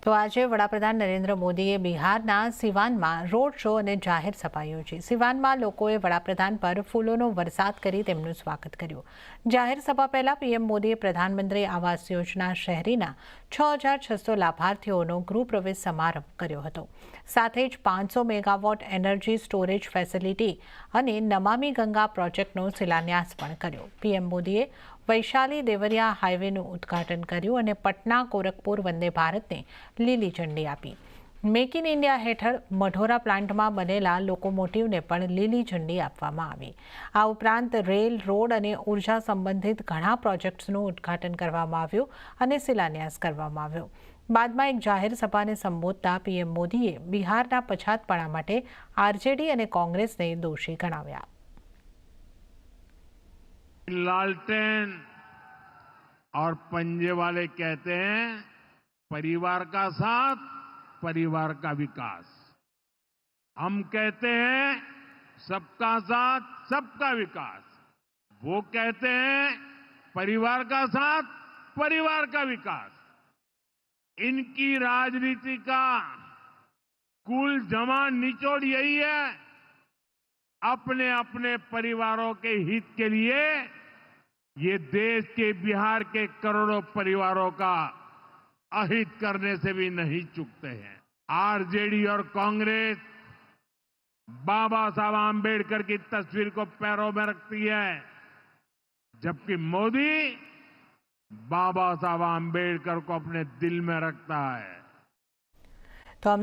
તો આજે વડાપ્રધાન નરેન્દ્ર મોદીએ બિહારના સિવાનમાં રોડ શો અને જાહેર સભા યોજી। સિવાનમાં લોકોએ વડાપ્રધાન પર ફૂલોનો વરસાદ કરી તેમનું સ્વાગત કર્યું। જાહેર સભા પહેલા પીએમ મોદીએ પ્રધાનમંત્રી આવાસ યોજના શહેરીના 6,600 લાભાર્થીઓનો ગૃહપ્રવેશ સમારંભ કર્યો હતો। સાથે જ 500 મેગાવોટ એનર્જી સ્ટોરેજ ફેસિલિટી અને નમામી ગંગા પ્રોજેક્ટનો શિલાન્યાસ પણ કર્યો। પીએમ મોદીએ વૈશાલી દેવરિયા હાઈવેનું ઉદ્ઘાટન કર્યું અને પટના ગોરખપુર વંદે ભારતને લીલી ઝંડી આપી। મેક ઇન ઇન્ડિયા હેઠળ મઢોરા પ્લાન્ટમાં બનેલા લોકોમોટિવને પણ લીલી ઝંડી આપવામાં આવી। આ ઉપરાંત રેલ, રોડ અને ઉર્જા સંબંધિત ઘણા પ્રોજેક્ટ્સનું ઉદ્ઘાટન કરવામાં આવ્યું અને શિલાન્યાસ કરવામાં આવ્યો। બાદમાં એક જાહેર સભાને સંબોધતા પીએમ મોદીએ બિહારના પછાતપણા માટે આરજેડી અને કોંગ્રેસને દોષી ગણાવ્યા। लालटेन और पंजे वाले कहते हैं परिवार का साथ, परिवार का विकास। हम कहते हैं सबका साथ, सबका विकास। वो कहते हैं परिवार का साथ, परिवार का विकास। इनकी राजनीति का कुल जमा निचोड़ यही है, अपने अपने परिवारों के हित के लिए ये देश के बिहार के करोड़ों परिवारों का अहित करने से भी नहीं चूकते हैं। आरजेडी और कांग्रेस बाबा साहब आंबेडकर की तस्वीर को पैरों में रखती है, जबकि मोदी बाबा साहब आंबेडकर को अपने दिल में रखता है। तो